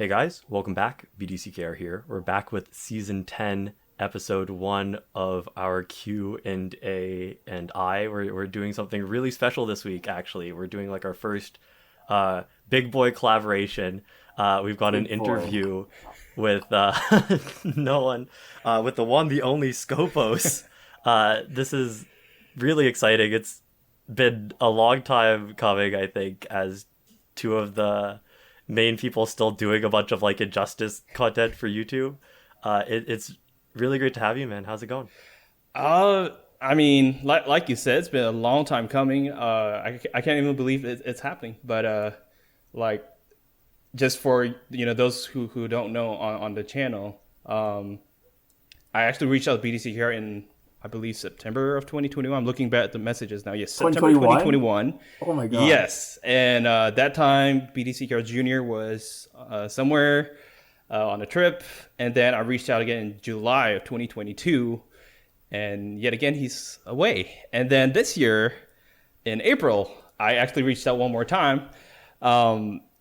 Hey guys, welcome back. BDCKR here. We're back with season 10, episode 1 of our Q&A&I. We're doing something really special this week, actually. We're doing like our first big boy collaboration. We've got an interview with no one, with the one, the only Skopos. This is really exciting. It's been a long time coming, I think, as two of the main people still doing a bunch of like injustice content for YouTube. It's really great to have you, man. How's it going? I mean, like you said, it's been a long time coming. I can't even believe it's happening. But like, just for those who don't know on the channel, I actually reached out to BDC here in, I believe, September of 2021. I'm looking back at the messages now. Yes, September 2021. Oh my god. Yes, and that time BDCKR Junior was somewhere on a trip, and then I reached out again in July of 2022, and yet again he's away. And then this year, in April, I actually reached out one more time.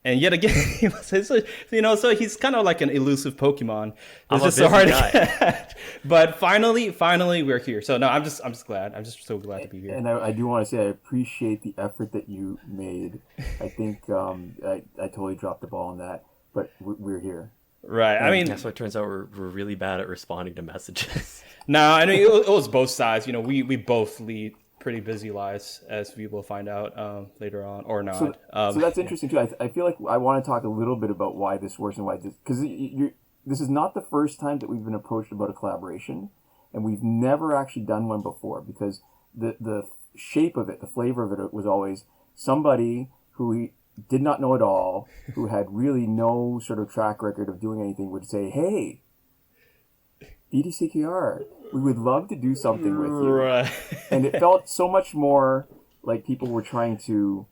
And yet again, so he's kind of like an elusive Pokemon. It's just so hard to catch. But finally, we're here. So no, I'm just glad. I'm just so glad to be here. And I do want to say I appreciate the effort that you made. I think I totally dropped the ball on that, but we're here. Right. I mean, so it turns out we're really bad at responding to messages. No, I mean it was both sides. We both lead pretty busy lives, as we will find out later on, or not. So that's interesting too. I feel like I want to talk a little bit about why this works and why this, because this is not the first time that we've been approached about a collaboration, and we've never actually done one before, because the shape of it, the flavor of it, was always somebody who did not know at all, who had really no sort of track record of doing anything, would say, "Hey, BDCKR, we would love to do something with you." Right. And it felt so much more like people were trying to,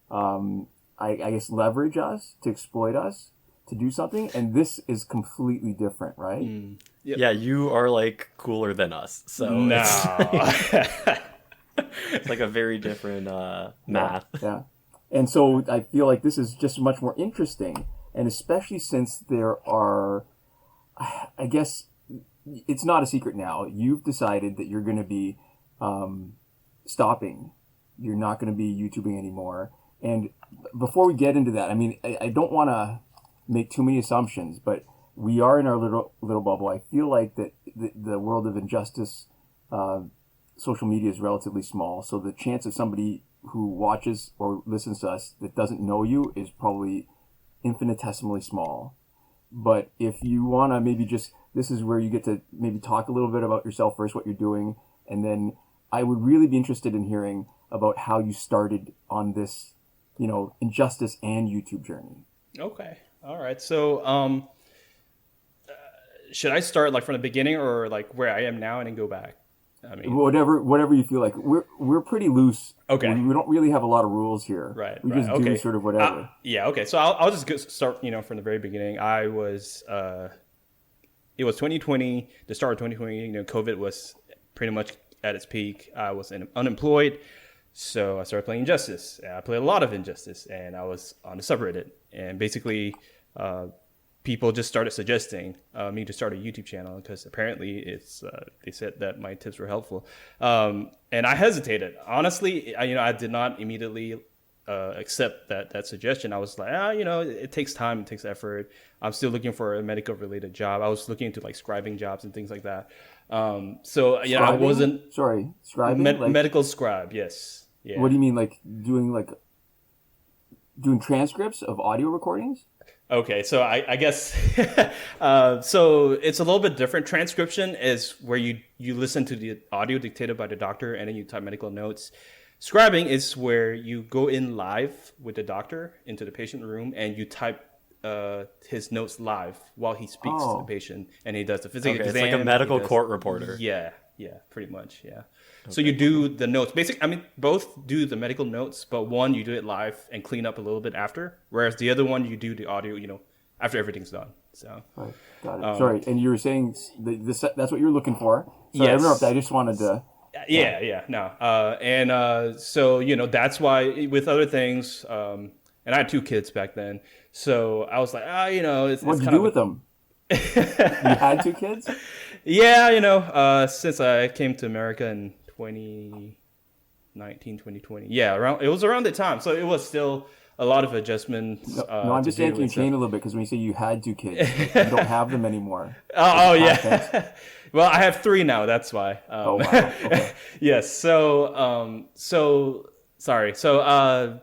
I guess, leverage us, to exploit us, to do something. And this is completely different, right? Yep. Yeah, you are like cooler than us. So no. It's like a very different math. Yeah. And so I feel like this is just much more interesting. And especially since there are, I guess, it's not a secret now. You've decided that you're going to be stopping. You're not going to be YouTubing anymore. And before we get into that, I mean, I don't want to make too many assumptions, but we are in our little bubble. I feel like that the world of injustice, social media is relatively small. So the chance of somebody who watches or listens to us that doesn't know you is probably infinitesimally small. But if you want to maybe just, this is where you get to maybe talk a little bit about yourself first, what you're doing. And then I would really be interested in hearing about how you started on this, injustice and YouTube journey. Okay. All right. So, should I start like from the beginning, or like where I am now and then go back? I mean, whatever you feel like. We're pretty loose. Okay. We don't really have a lot of rules here. Right. We just do sort of whatever. Yeah. Okay. So I'll just start. From the very beginning. I was. It was 2020. The start of 2020. COVID was pretty much at its peak. I was unemployed, so I started playing Injustice. I played a lot of Injustice, and I was on the subreddit. And basically, people just started suggesting me to start a YouTube channel, because apparently it's they said that my tips were helpful, and I hesitated. Honestly, I did not immediately accept that suggestion. I was like, it takes time, it takes effort. I'm still looking for a medical related job. I was looking into like scribing jobs and things like that. So scribing? I wasn't scribing, medical scribe. Yes. Yeah. What do you mean, like doing transcripts of audio recordings? Okay, so I guess so it's a little bit different. Transcription is where you listen to the audio dictated by the doctor, and then you type medical notes. Scribing is where you go in live with the doctor into the patient room, and you type his notes live while he speaks to the patient, and he does the physical exam. It's like a medical court reporter. Yeah, pretty much, yeah. Okay. So you do the notes. Both do the medical notes, but one, you do it live and clean up a little bit after, whereas the other one, you do the audio, after everything's done. So, right. Got it. Sorry, and you were saying that's what you're looking for. Sorry, yes. I interrupted. I just wanted to... So, that's why with other things, and I had 2 kids back then. So I was like, it's What'd you kind do with them? You had 2 kids? Yeah, since I came to America in 2020. Yeah, it was around the time. So it was still a lot of adjustments. No, I'm just yanking your chain a little bit because when you say you had 2 kids, like, you don't have them anymore. Oh yeah. Well, I have 3 now. That's why. Oh wow. Okay. Yes. So sorry. So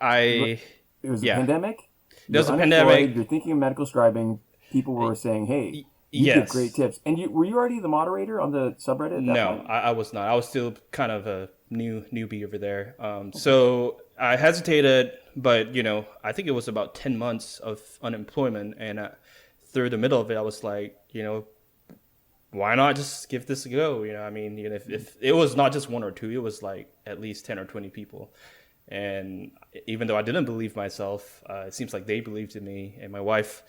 I. It was a Yeah. pandemic. There was a You're pandemic. unemployed, You're thinking of medical scribing. People were saying, "Hey, you give Yes. great tips." And were you already the moderator on the subreddit? At that No, point? I was not. I was still kind of a newbie over there. So I hesitated, but I think it was about 10 months of unemployment, and through the middle of it, I was like, why not just give this a go? I mean, if it was not just 1 or 2, it was like at least 10 or 20 people. And even though I didn't believe myself, it seems like they believed in me, and my wife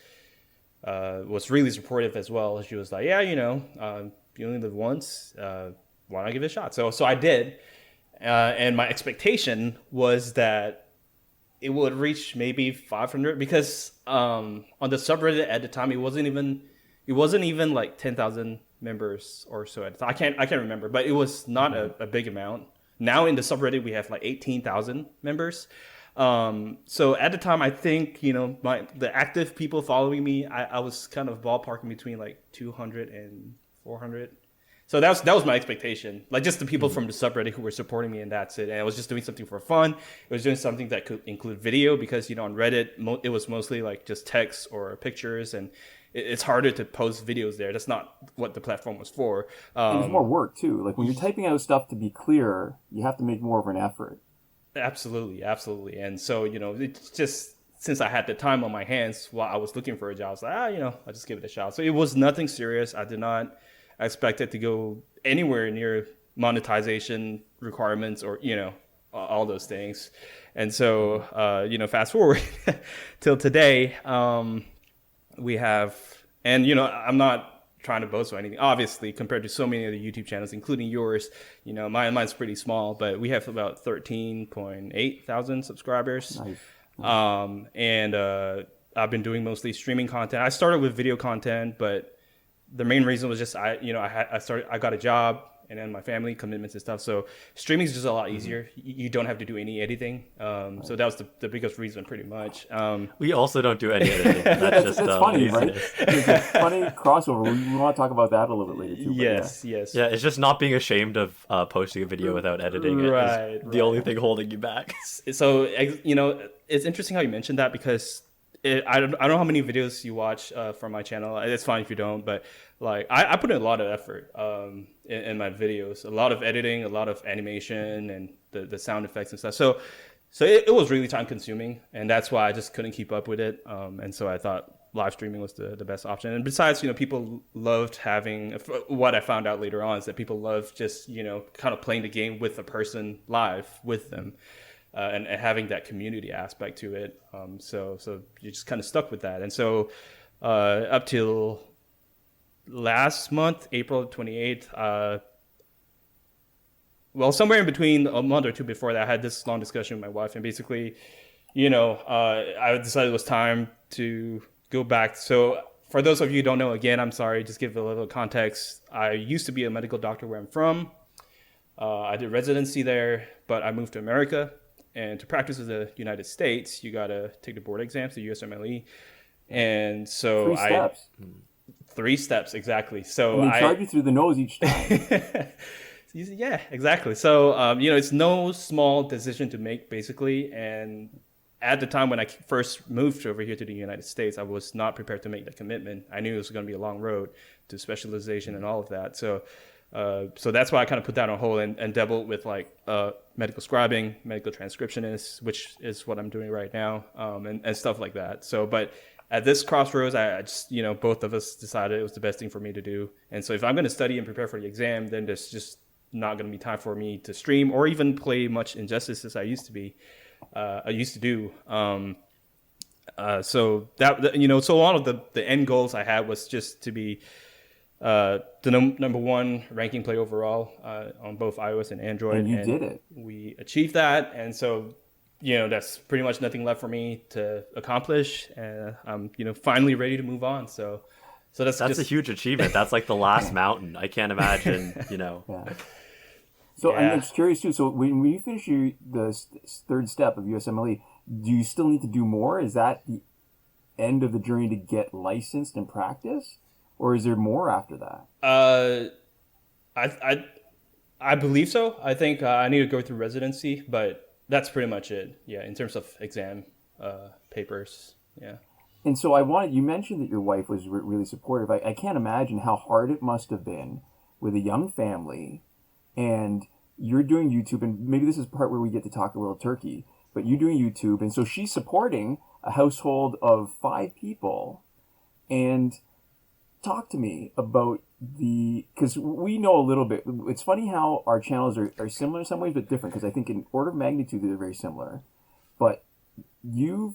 was really supportive as well. She was like, yeah, you only live once. Why not give it a shot? So I did. And my expectation was that it would reach maybe 500 because on the subreddit at the time, it wasn't even like 10,000 members or so. I can't remember, but it was not a big amount. Now in the subreddit, we have like 18,000 members. So at the time, I think, the active people following me, I was kind of ballparking between like 200 and 400. So that was my expectation. Like just the people from the subreddit who were supporting me, and that's it. And I was just doing something for fun. It was doing something that could include video because, on Reddit, it was mostly like just text or pictures, and it's harder to post videos there. That's not what the platform was for. There's more work too. Like when you're typing out stuff to be clear, you have to make more of an effort. Absolutely. And so, it's just, since I had the time on my hands while I was looking for a job, I was like, I'll just give it a shot. So it was nothing serious. I did not expect it to go anywhere near monetization requirements or, all those things. And so, fast forward till today, we have, and, I'm not trying to boast or anything, obviously, compared to so many other YouTube channels, including yours, mine's pretty small, but we have about 13.8 thousand subscribers. Nice. And I've been doing mostly streaming content. I started with video content, but the main reason was just I got a job, and then my family commitments and stuff. So streaming is just a lot easier. You don't have to do any editing. So that was the biggest reason, pretty much. We also don't do any editing. That's just That's funny, right? It's a funny crossover. We want to talk about that a little bit later too. Yes. Yeah, it's just not being ashamed of posting a video without editing it. Right, the only thing holding you back. So it's interesting how you mentioned that because I don't know how many videos you watch from my channel. It's fine if you don't, but like I put in a lot of effort in my videos, a lot of editing, a lot of animation, and the sound effects and stuff. So it was really time consuming, and that's why I just couldn't keep up with it. And so I thought live streaming was the best option. And besides, people loved having, what I found out later on is that people love just, kind of playing the game with a person live with them. And having that community aspect to it. So you just kind of stuck with that. And so up till last month, April 28th, somewhere in between a month or two before that, I had this long discussion with my wife. And basically, I decided it was time to go back. So for those of you who don't know, again, I'm sorry, just give a little context. I used to be a medical doctor where I'm from. I did residency there, but I moved to America. And to practice in the United States, you got to take the board exams, the USMLE. And so 3 steps. 3 steps, exactly. So and they charge you through the nose each time. Yeah, exactly. So, it's no small decision to make, basically. And at the time when I first moved over here to the United States, I was not prepared to make that commitment. I knew it was going to be a long road to specialization and all of that. So that's why I kind of put that on hold and dabbled with like medical scribing, medical transcriptionist, which is what I'm doing right now, and stuff like that. So, but at this crossroads, I just, both of us decided it was the best thing for me to do. And so if I'm going to study and prepare for the exam, then there's just not going to be time for me to stream or even play much Injustice as I used to do. So that, so one of the end goals I had was just to be the number 1 ranking player overall on both iOS and Android. And you did it. We achieved that. And so that's pretty much nothing left for me to accomplish, and I'm finally ready to move on. So that's a huge achievement. That's like the last mountain. I can't imagine. Yeah. So Yeah. I'm just curious too. So when you finish the third step of USMLE, do you still need to do more? Is that the end of the journey to get licensed and practice, or is there more after that? I believe so. I think I need to go through residency, but that's pretty much it. Yeah, in terms of exam papers. Yeah. And so you mentioned that your wife was really supportive. I can't imagine how hard it must have been with a young family, and you're doing YouTube, and maybe this is the part where we get to talk a little turkey, but you're doing YouTube, and so she's supporting a household of 5 people. And talk to me about because we know a little bit. It's funny how our channels are similar in some ways, but different, because I think in order of magnitude they're very similar. But you've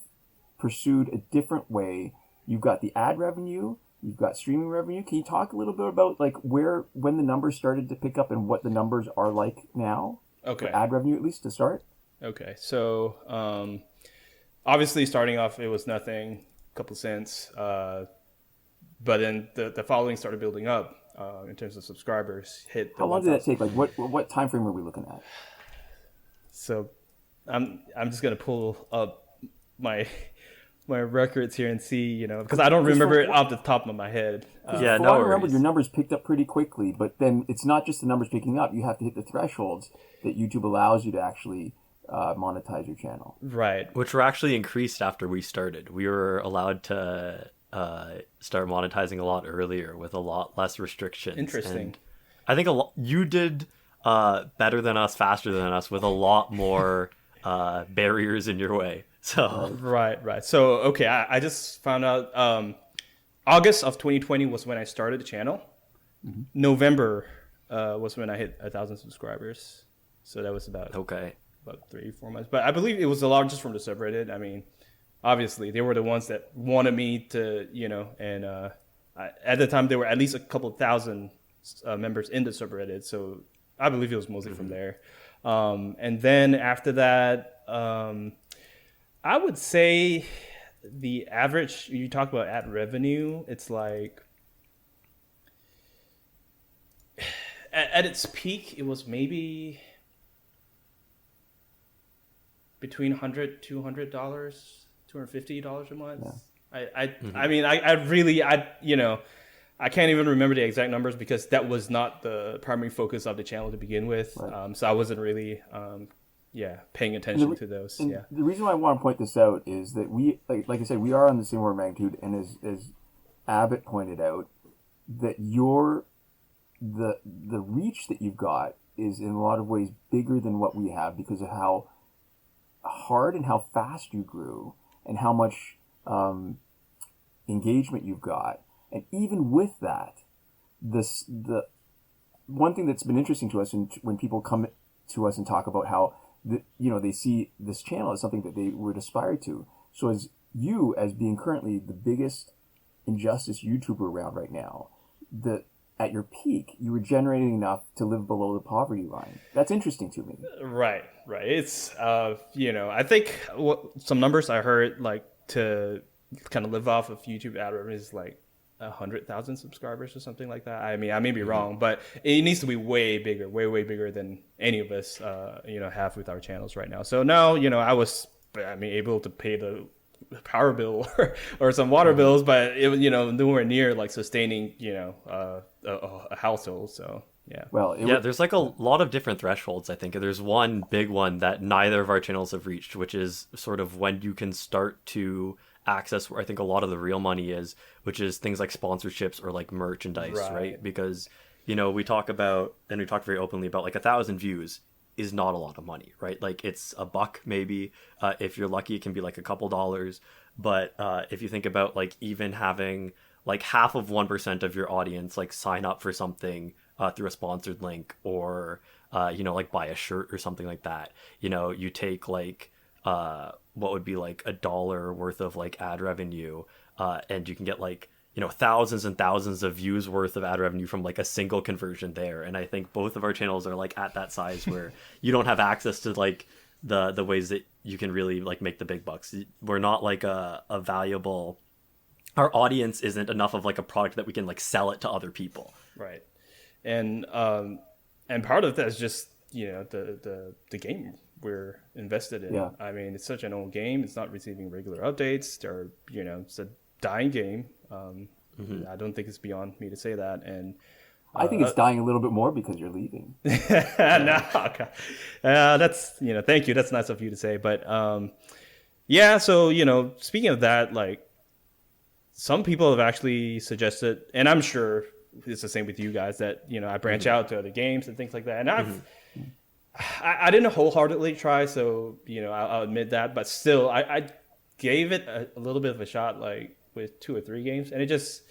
pursued a different way. You've got the ad revenue, you've got streaming revenue. Can you talk a little bit about like when the numbers started to pick up and what the numbers are like now? Okay. For ad revenue, at least to start. Okay. So obviously starting off it was nothing, a couple cents. But then the following started building up in terms of subscribers. How long did that take? Like what time frame are we looking at? So I'm just gonna pull up my records here and see, because I don't remember it off the top of my head. Yeah, I remember your numbers picked up pretty quickly, but then it's not just the numbers picking up. You have to hit the thresholds that YouTube allows you to actually monetize your channel. Right. Which were actually increased after we started. We were allowed to start monetizing a lot earlier with a lot less restrictions. Interesting. And I think you did better than us, faster than us, with a lot more barriers in your way. So right. So okay, I just found out August of 2020 was when I started the channel. Mm-hmm. November was when I hit 1,000 subscribers. So that was about 3-4 months. But I believe it was the largest from the subreddit. I mean, obviously they were the ones that wanted me to, and at the time there were at least a couple thousand members in the subreddit. So I believe it was mostly from there. And then after that, I would say the average, you talk about ad revenue, it's like at its peak, it was maybe between $100, $200, $250 a month. Yeah. I mean, I really, I can't even remember the exact numbers because that was not the primary focus of the channel to begin with. Right. So I wasn't really, paying attention to those. Yeah. The reason why I want to point this out is that we, like I said, we are on the same order of magnitude, and as Abbott pointed out, that the reach that you've got is in a lot of ways bigger than what we have because of how hard and how fast you grew and how much engagement you've got. And even with that, the one thing that's been interesting to us when people come to us and talk about how they see this channel as something that they would aspire to. So as being currently the biggest injustice YouTuber around right now, at your peak, you were generating enough to live below the poverty line. That's interesting to me. Right. It's, I think some numbers I heard, like, to kind of live off of YouTube ad revenue is like 100,000 subscribers or something like that. I mean, I may be wrong, but it needs to be way bigger, way bigger than any of us, have with our channels right now. So now, I was able to pay the power bill or some water bills, but it was, nowhere near like sustaining, a household. So yeah. Well, there's like a lot of different thresholds. I think there's one big one that neither of our channels have reached, which is sort of when you can start to access where I think a lot of the real money is, which is things like sponsorships or like merchandise, right? Because we talk very openly about like 1,000 views is not a lot of money, right? Like it's $1 maybe. If you're lucky, it can be like a couple dollars. But if you think about like even having like half of 1% of your audience like sign up for something through a sponsored link or like buy a shirt or something like that, you take like what would be like $1 worth of like ad revenue, and you can get like thousands and thousands of views worth of ad revenue from like a single conversion there. And I think both of our channels are like at that size where you don't have access to like the ways that you can really like make the big bucks. We're not like a valuable, our audience isn't enough of like a product that we can like sell it to other people. Right. And part of that is just, the game we're invested in. Yeah. I mean, it's such an old game. It's not receiving regular updates. It's a dying game. I don't think it's beyond me to say that. And I think it's dying a little bit more because you're leaving. No, okay. That's, thank you. That's nice of you to say. But yeah, so, speaking of that, like some people have actually suggested, and I'm sure it's the same with you guys, that, I branch out to other games and things like that. And I didn't wholeheartedly try, so, I'll admit that. But still, I gave it a little bit of a shot, like with 2 or 3 games. And it just...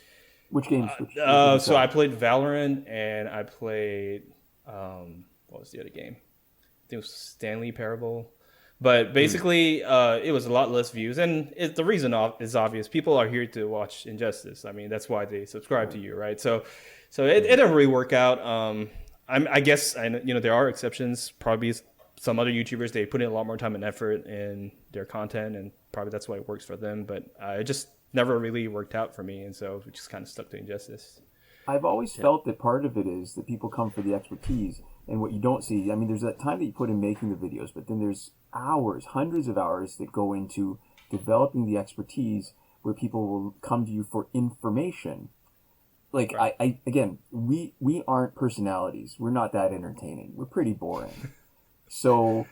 Which games? So I played Valorant, and I played what was the other game? I think it was Stanley Parable. But basically, it was a lot less views, and the reason is obvious. People are here to watch Injustice. I mean, that's why they subscribe to you, right? So it didn't really work out. I guess there are exceptions. Probably some other YouTubers, they put in a lot more time and effort in their content, and probably that's why it works for them. But it just never really worked out for me, and so we just kind of stuck to Injustice. I've always felt that part of it is that people come for the expertise, and what you don't see, I mean, there's that time that you put in making the videos, but then there's hours, hundreds of hours that go into developing the expertise where people will come to you for information. Like, right. Again, we aren't personalities. We're not that entertaining. We're pretty boring. So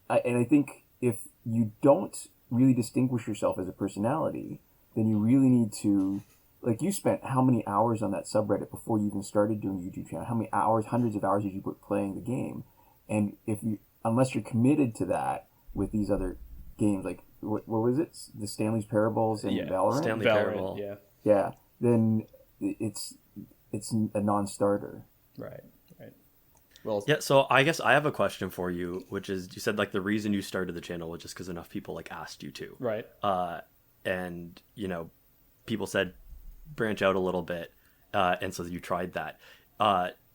I think if you don't really distinguish yourself as a personality, then you really need to, like, you spent how many hours on that subreddit before you even started doing a YouTube channel? How many hours, hundreds of hours did you put playing the game? And unless you're committed to that with these other games, like, what was it? The Stanley's Parables and Valorant? Stanley Parable. Yeah. Then it's a non-starter. Right. Well, yeah, so I guess I have a question for you, which is, you said like the reason you started the channel was just because enough people like asked you to. Right. And, people said branch out a little bit, and so you tried that.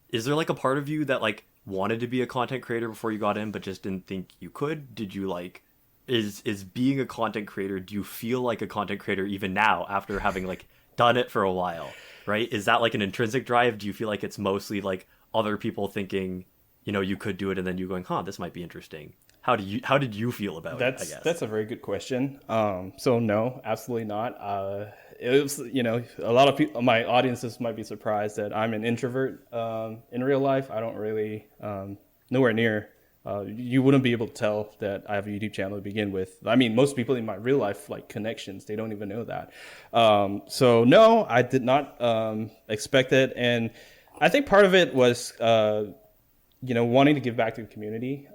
Is there like a part of you that like wanted to be a content creator before you got in, but just didn't think you could? Did you like, is being a content creator, do you feel like a content creator even now after having like done it for a while, right? Is that like an intrinsic drive? Do you feel like it's mostly like other people thinking, you could do it, and then you going, this might be interesting? How did you feel about it, I guess? That's a very good question. So no, absolutely not. It was, a lot of people, my audiences might be surprised that I'm an introvert in real life. I don't really, nowhere near. You wouldn't be able to tell that I have a YouTube channel to begin with. I mean, most people in my real life, like connections, they don't even know that. So no, I did not expect it. And I think part of it was, wanting to give back to the community.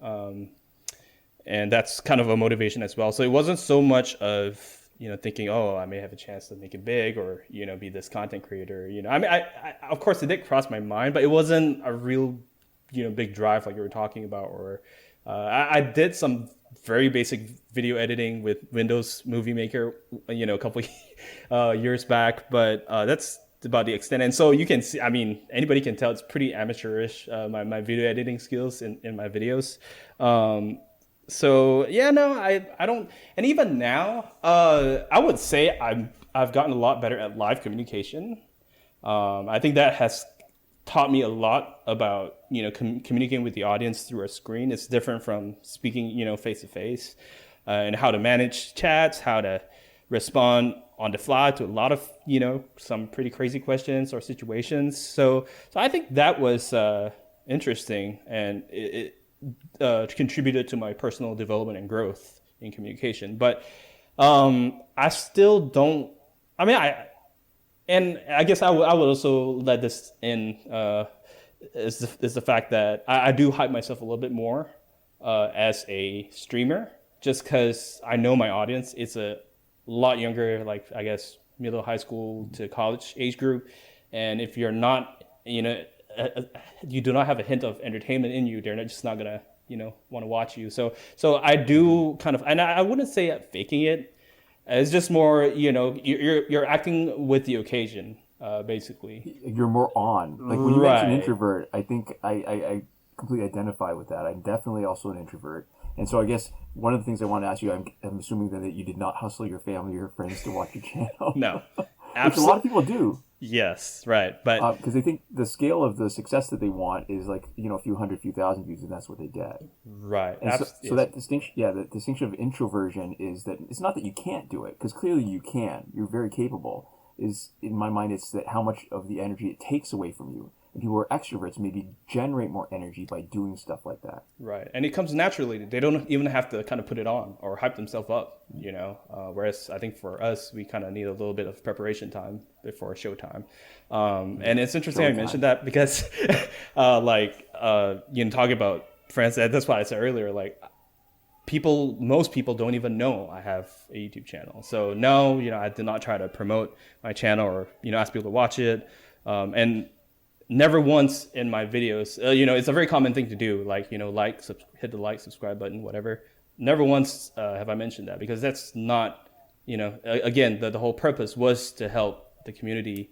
And that's kind of a motivation as well. So it wasn't so much of, thinking, I may have a chance to make it big or, be this content creator. I mean, I of course it did cross my mind, but it wasn't a real, big drive like you were talking about. Or I did some very basic video editing with Windows Movie Maker, a couple years back, but that's about the extent. And so you can see, I mean, anybody can tell it's pretty amateurish, my video editing skills in my videos. So yeah, no, I don't, and even now, I would say I've gotten a lot better at live communication. I think that has taught me a lot about, communicating with the audience through a screen. It's different from speaking, face to face, and how to manage chats, how to respond on the fly to a lot of, some pretty crazy questions or situations. So I think that was interesting, and it contributed to my personal development and growth in communication. But I still don't, I mean, I guess I would also let this in is the fact that I do hype myself a little bit more as a streamer, just because I know my audience. It's a lot younger, like I guess middle high school to college age group. And if you're not, you do not have a hint of entertainment in you, they're just not gonna, want to watch you. So I do kind of, and I wouldn't say faking it. It's just more, you're acting with the occasion, basically. You're more on. Like when you mention introvert, I think I completely identify with that. I'm definitely also an introvert. And so I guess one of the things I want to ask you, I'm assuming that you did not hustle your family or friends to watch your channel. No, which a lot of people do. Yes, right. But because they think the scale of the success that they want is like, a few hundred, few thousand views, and that's what they get. Right. And so that distinction, the distinction of introversion is that it's not that you can't do it, because clearly you can. You're very capable. Is in my mind, it's that how much of the energy it takes away from you. And people who are extroverts maybe generate more energy by doing stuff like that. Right. And it comes naturally. They don't even have to kind of put it on or hype themselves up, whereas I think for us, we kind of need a little bit of preparation time before showtime. And it's interesting I mentioned that because talking about friends, that's why I said earlier, like most people don't even know I have a YouTube channel. So no, I did not try to promote my channel or, ask people to watch it. And never once in my videos, it's a very common thing to do, like, hit the like, subscribe button, whatever. Never once have I mentioned that, because that's not, again, the whole purpose was to help the community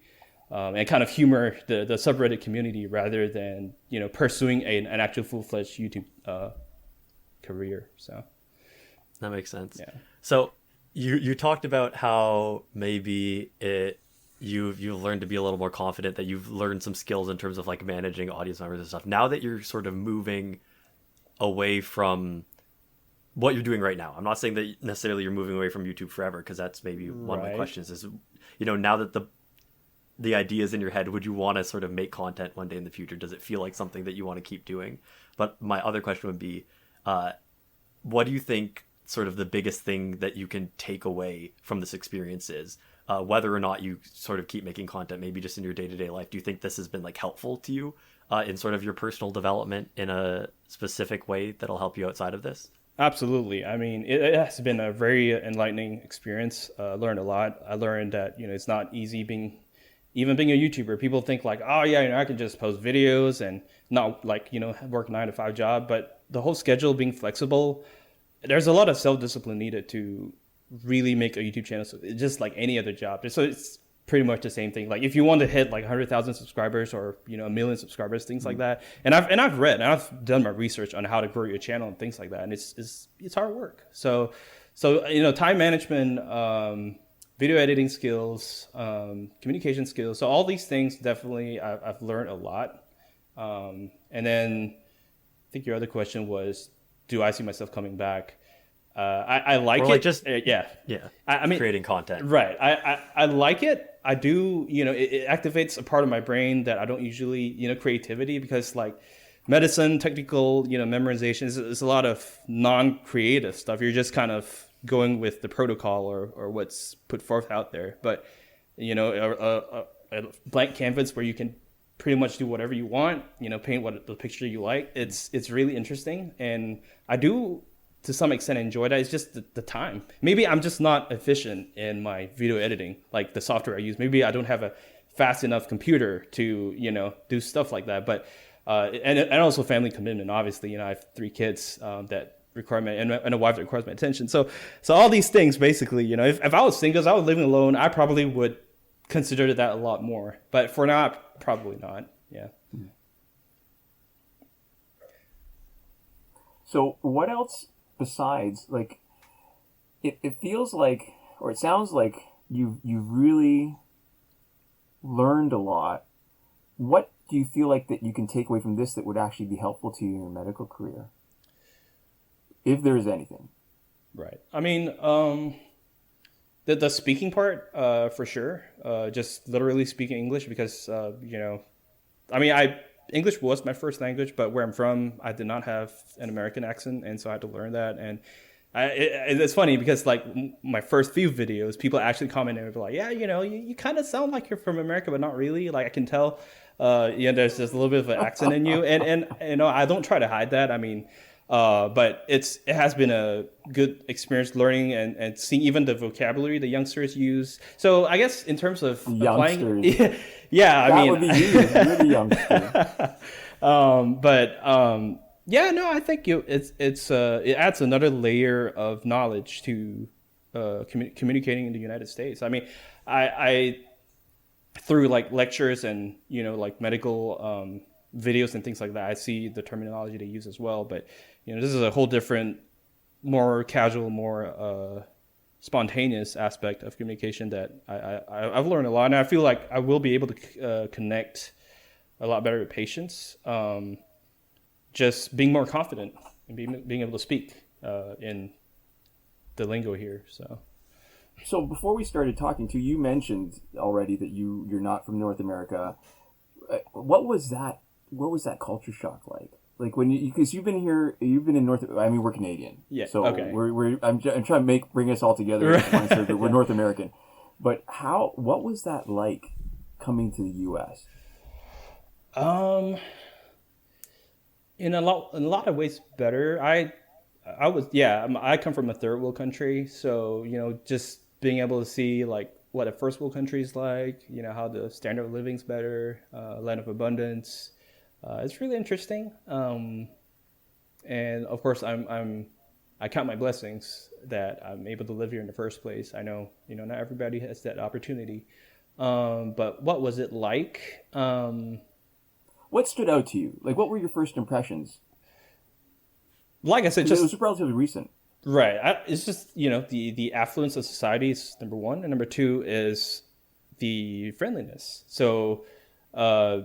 and kind of humor the subreddit community rather than, pursuing an actual full-fledged YouTube career. So that makes sense. Yeah. So you talked about how maybe you've learned to be a little more confident, that you've learned some skills in terms of like managing audience members and stuff. Now that you're sort of moving away from what you're doing right now, I'm not saying that necessarily you're moving away from YouTube forever, because that's maybe one of my questions is, now that the idea is in your head, would you want to sort of make content one day in the future? Does it feel like something that you want to keep doing? But my other question would be, what do you think sort of the biggest thing that you can take away from this experience is? Whether or not you sort of keep making content, maybe just in your day-to-day life, do you think this has been like helpful to you in sort of your personal development in a specific way that'll help you outside of this? Absolutely. I mean, it has been a very enlightening experience. Learned a lot. I learned that, it's not easy being a YouTuber. People think like, oh yeah, I can just post videos and not like, work 9-to-5 job, but the whole schedule being flexible, there's a lot of self-discipline needed to really make a YouTube channel. So it's just like any other job. So it's pretty much the same thing. Like if you want to hit like 100,000 subscribers or, 1 million subscribers, things like that. And I've read and I've done my research on how to grow your channel and things like that. And it's hard work. So, time management, video editing skills, communication skills. So all these things, definitely I've learned a lot. And then I think your other question was, do I see myself coming back? I like it. Just yeah. I mean, creating content. Right. I like it. I do. It activates a part of my brain that I don't usually. Creativity, because like medicine, technical, memorization is a lot of non-creative stuff. You're just kind of going with the protocol or what's put forth out there. But a blank canvas where you can pretty much do whatever you want. Paint the picture you like. It's really interesting, and I do, to some extent, enjoy that. It's just the time. Maybe I'm just not efficient in my video editing, like the software I use. Maybe I don't have a fast enough computer to, do stuff like that. But, and also family commitment, obviously. I have 3 kids that require my, and a wife that requires my attention. So all these things, basically, if I was single, if I was living alone, I probably would consider that a lot more. But for now, probably not. Yeah. So what else besides, like, it feels like, or it sounds like you've really learned a lot. What do you feel like that you can take away from this that would actually be helpful to you in your medical career? If there is anything. Right. I mean, the speaking part, for sure. Just literally speaking English, because, English was my first language, but where I'm from, I did not have an American accent, and so I had to learn that. And it's funny because like my first few videos, people actually commented and were like, yeah, you kind of sound like you're from America, but not really. Like I can tell, there's just a little bit of an accent in you, and I don't try to hide that. I mean, but it has been a good experience learning and seeing even the vocabulary the youngsters use. So I guess in terms of applying, yeah, I mean, would be you're the youngster. I think it adds another layer of knowledge to communicating in the United States. I mean, I through like lectures and like medical videos and things like that, I see the terminology they use as well. But this is a whole different, more casual, more spontaneous aspect of communication that I've learned a lot, and I feel like I will be able to connect a lot better with patients. Just being more confident and being able to speak in the lingo here. So before we started talking to you, mentioned already that you're not from North America. What was that culture shock like? Like when because you've been in North. I mean, we're Canadian. Yeah. So okay. I'm trying to bring us all together so that we're North American. But what was that like coming to the U.S.? In a lot of ways better. I come from a third world country, so just being able to see like what a first world country is like, how the standard of living's better, land of abundance. It's really interesting, and of course I count my blessings that I'm able to live here in the first place. I know not everybody has that opportunity, but what was it like? What stood out to you? Like, what were your first impressions? Like I said, it was relatively recent. Right. It's just, the affluence of society is number one. And number two is the friendliness. So I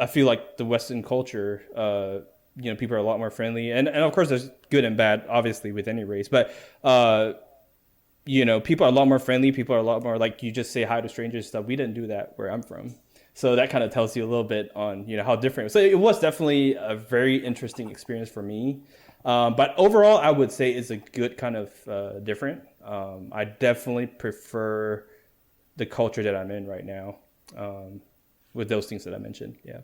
feel like the Western culture, people are a lot more friendly. And of course, there's good and bad, obviously, with any race. But, people are a lot more friendly. People are a lot more like you just say hi to strangers and stuff. We didn't do that where I'm from. So that kind of tells you a little bit on, how different. So it was definitely a very interesting experience for me. But overall, I would say it's a good kind of different. I definitely prefer the culture that I'm in right now with those things that I mentioned. Yeah.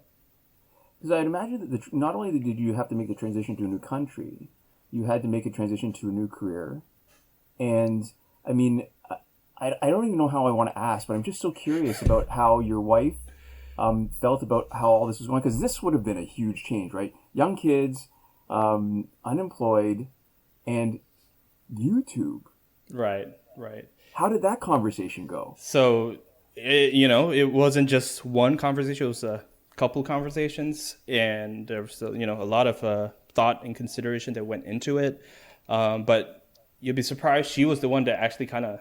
Because I'd imagine that not only did you have to make the transition to a new country, you had to make a transition to a new career. And I mean, I don't even know how I want to ask, but I'm just so curious about how your wife felt about how all this was going, because this would have been a huge change, right? Young kids, unemployed, and YouTube. Right. How did that conversation go? So, it wasn't just one conversation. It was a couple conversations, and there was, a lot of thought and consideration that went into it. But you'll be surprised, she was the one that actually kind of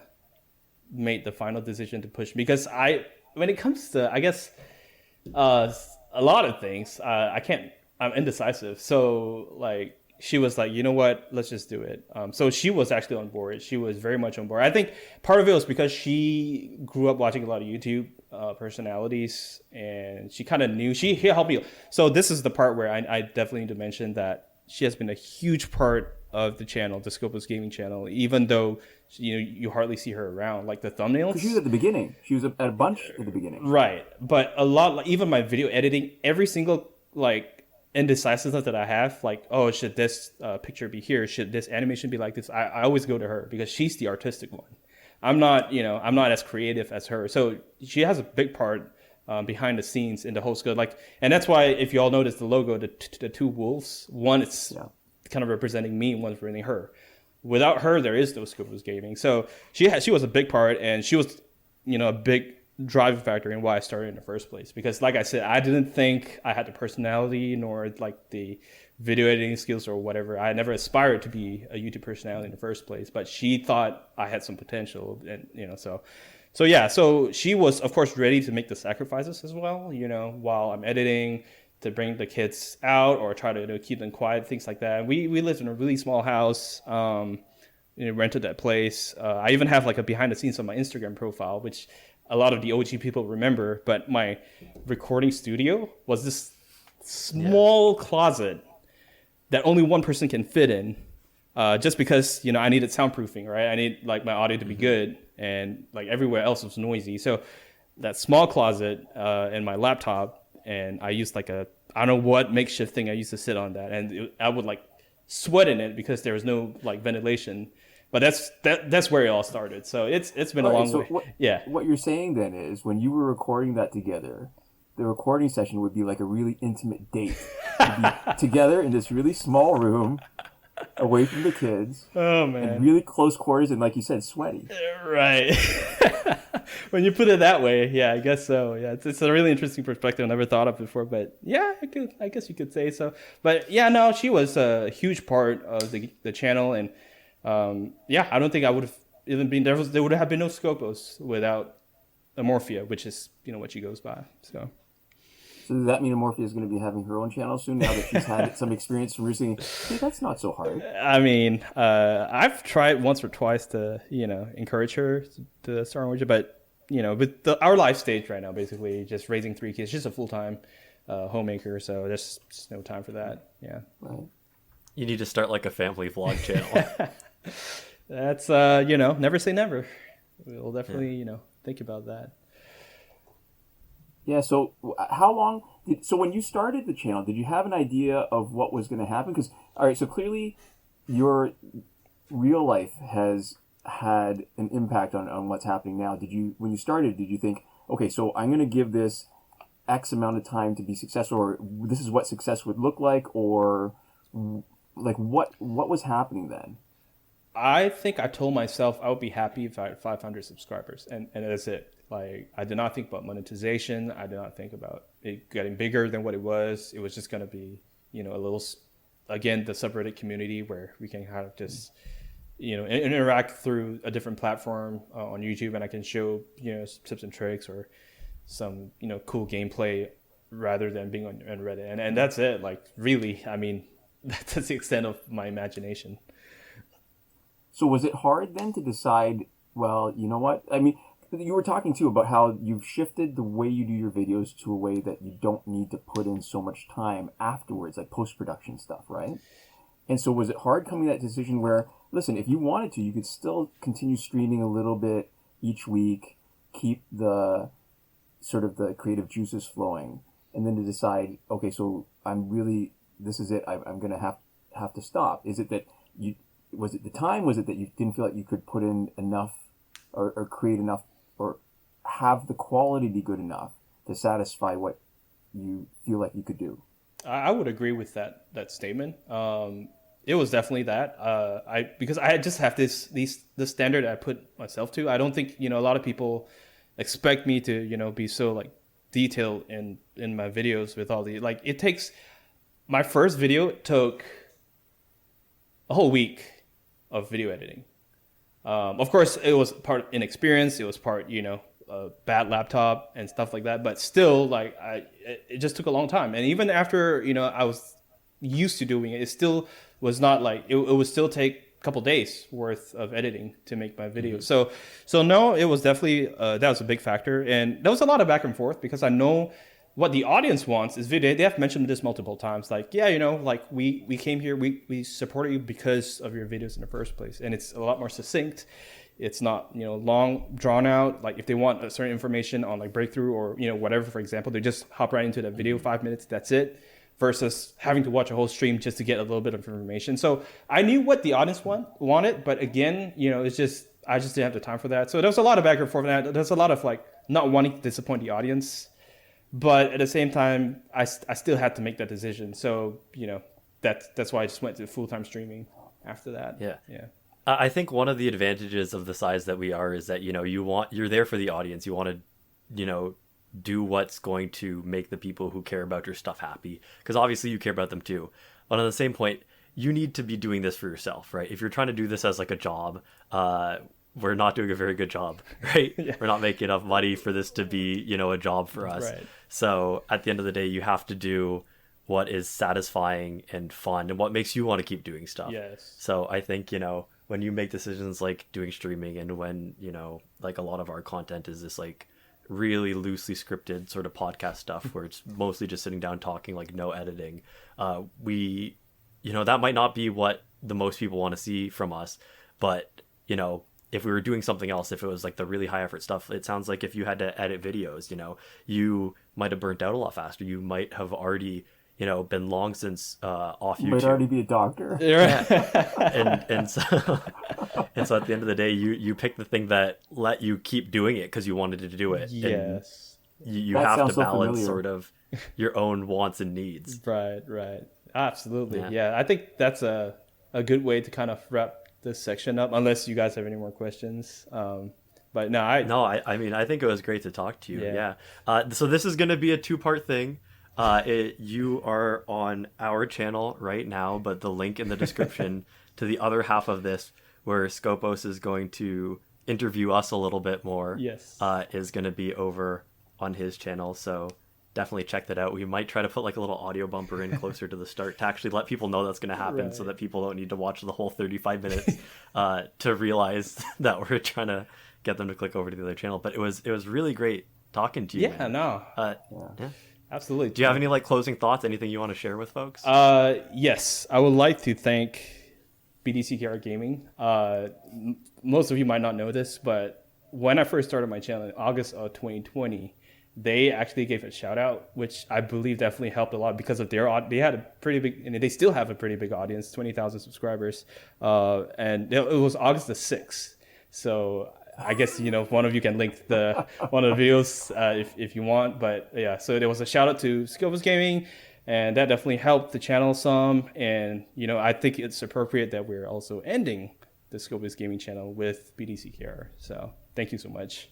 made the final decision to push me. Because when it comes to, I guess, a lot of things, I'm indecisive. So like she was like, you know what, let's just do it. So she was actually on board. She was very much on board. I think part of it was because she grew up watching a lot of YouTube personalities, and she kind of knew, she helped me. So this is the part where I definitely need to mention that she has been a huge part of the channel, the Skopos Gaming channel, even though you hardly see her around, like the thumbnails. She was at the beginning. She was at a bunch at the beginning. Right. But a lot, like, even my video editing, every single like indecisiveness that I have, like, oh, should this picture be here? Should this animation be like this? I always go to her because she's the artistic one. I'm not as creative as her. So she has a big part behind the scenes in the whole scope. Like, and that's why if you all notice the logo, the two wolves, one it's kind of representing me, and one's representing her. Without her, there is no Skopos Gaming. So she was a big part, and she was, a big driving factor in why I started in the first place. Because like I said, I didn't think I had the personality nor like the video editing skills or whatever. I never aspired to be a YouTube personality in the first place, but she thought I had some potential, and so she was of course ready to make the sacrifices as well, while I'm editing, to bring the kids out or try to keep them quiet, things like that. We lived in a really small house, rented that place. I even have like a behind the scenes on my Instagram profile, which a lot of the OG people remember, but my recording studio was this small closet that only one person can fit in, just because, I needed soundproofing, right? I need like my audio to be good, and like everywhere else was noisy. So that small closet and my laptop, and I used like I don't know what makeshift thing I used to sit on that, and I would like sweat in it because there was no like ventilation. But that's where it all started. So it's been a long way. What you're saying then is, when you were recording that together, the recording session would be like a really intimate date. You'd be together in this really small room, away from the kids. Oh man! And really close quarters, and like you said, sweaty. Right. When you put it that way, yeah, I guess so. Yeah, it's a really interesting perspective I never thought of before, but yeah, I guess you could say so. But yeah, no, she was a huge part of the channel, and yeah, I don't think I would have even been there would have been no Skopos without Amorphia, which is what she goes by. So does that mean Amorphia is going to be having her own channel soon now that she's had some experience from recently? Hey, that's not so hard. I mean, I've tried once or twice to encourage her to start on, but with our life stage right now, basically just raising 3 kids, she's a full-time homemaker, so there's just no time for that. Yeah. Right. You need to start like a family vlog channel. That's never say never. We'll definitely think about that. Yeah, so how long so when you started the channel, did you have an idea of what was going to happen? Because all right, so clearly your real life has had an impact on what's happening now. When you started, did you think, okay, so I'm going to give this X amount of time to be successful, or this is what success would look like, or like what was happening then? I think I told myself I would be happy if I had 500 subscribers, and that's it. Like, I did not think about monetization. I did not think about it getting bigger than what it was. It was just going to be, a little, again, the subreddit community where we can kind of just, interact through a different platform on YouTube, and I can show, tips and tricks or some, cool gameplay rather than being on Reddit. And that's it. Like, really, I mean, that's the extent of my imagination. So was it hard then to decide, well, you know what? I mean, you were talking too about how you've shifted the way you do your videos to a way that you don't need to put in so much time afterwards, like post-production stuff, right? And so was it hard coming to that decision where, listen, if you wanted to, you could still continue streaming a little bit each week, keep the sort of the creative juices flowing, and then to decide, okay, so this is it, I'm going to have to stop. Is it that was it the time? Was it that you didn't feel like you could put in enough or create enough or have the quality be good enough to satisfy what you feel like you could do? I would agree with that statement. It was definitely that. Because I just have this standard I put myself to. I don't think a lot of people expect me to be so like detailed in my videos with all the it takes. My first video took a whole week of video editing. Of course, it was part inexperience. It was part, bad laptop and stuff like that. But still, it just took a long time. And even after, I was used to doing it, it still was not like, it would still take a couple days worth of editing to make my video. Mm-hmm. So no, it was definitely, that was a big factor. And there was a lot of back and forth because I know what the audience wants is video. They have mentioned this multiple times. Like, yeah, we came here, we supported you because of your videos in the first place. And it's a lot more succinct. It's not, long drawn out. Like if they want a certain information on like breakthrough or, whatever, for example, they just hop right into that video, 5 minutes, that's it. Versus having to watch a whole stream just to get a little bit of information. So I knew what the audience wanted, but again, it's just, I just didn't have the time for that. So there was a lot of back and forth. And there's a lot of like not wanting to disappoint the audience. But at the same time, I still had to make that decision. So, that's why I just went to full-time streaming after that. Yeah. I think one of the advantages of the size that we are is that, you're there for the audience. You want to, do what's going to make the people who care about your stuff happy. Because obviously you care about them too. But on the same point, you need to be doing this for yourself, right? If you're trying to do this as like a job, we're not doing a very good job, right? Yeah. We're not making enough money for this to be, a job for us. Right. So at the end of the day, you have to do what is satisfying and fun and what makes you want to keep doing stuff. Yes. So I think, when you make decisions like doing streaming and when, like a lot of our content is this like really loosely scripted sort of podcast stuff where it's mostly just sitting down talking, like no editing, we, that might not be what the most people want to see from us, but, if we were doing something else, if it was like the really high effort stuff, it sounds like if you had to edit videos, you might have burnt out a lot faster. You might have already, been long since off YouTube. You might already be a doctor. Yeah. and so at the end of the day, you pick the thing that let you keep doing it because you wanted to do it. Yes. And you have to balance sort of your own wants and needs. Right. Absolutely. Yeah. I think that's a good way to kind of wrap this section up, unless you guys have any more questions. But no, I mean, I think it was great to talk to you. Yeah. So this is going to be a two-part thing. You are on our channel right now, but the link in the description to the other half of this, where Skopos is going to interview us a little bit more, is going to be over on his channel. So definitely check that out. We might try to put like a little audio bumper in closer to the start to actually let people know that's going to happen, so that people don't need to watch the whole 35 minutes to realize that we're trying to get them to click over to the other channel. But it was really great talking to you. Yeah, man. Yeah. Absolutely. Do you have any like closing thoughts? Anything you want to share with folks? Yes, I would like to thank BDCKR Gaming. Most of you might not know this, but when I first started my channel in August of 2020, they actually gave a shout out, which I believe definitely helped a lot because of they had a pretty big, and they still have a pretty big audience, 20,000 subscribers, and it was August the 6th. So I guess, if one of you can link one of the videos if you want. But yeah, so there was a shout out to Skopos Gaming, and that definitely helped the channel some. And I think it's appropriate that we're also ending the Skopos Gaming channel with BDCKR. So thank you so much.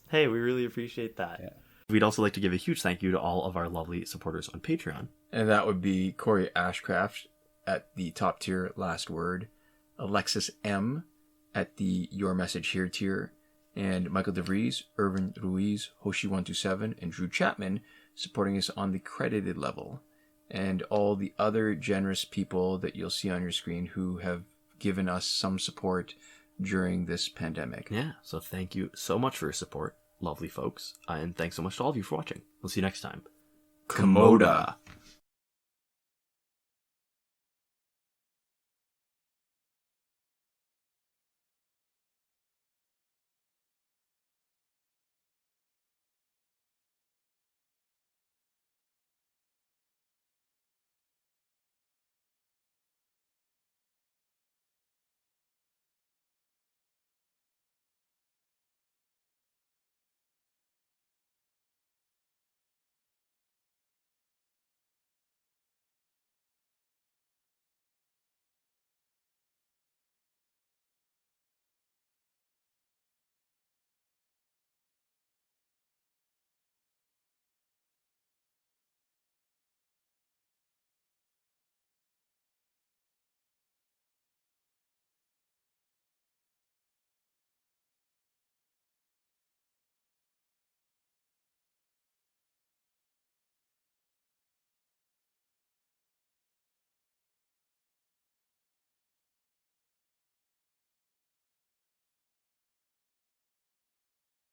Hey, we really appreciate that. Yeah. We'd also like to give a huge thank you to all of our lovely supporters on Patreon. And that would be Corey Ashcraft at the top tier last word, Alexis M at the Your Message Here tier, and Michael Devries, Irvin Ruiz, Hoshi 127, and Drew Chapman supporting us on the credited level. And all the other generous people that you'll see on your screen who have given us some support during this pandemic. Yeah, so thank you so much for your support, lovely folks. And thanks so much to all of you for watching. We'll see you next time. Komoda.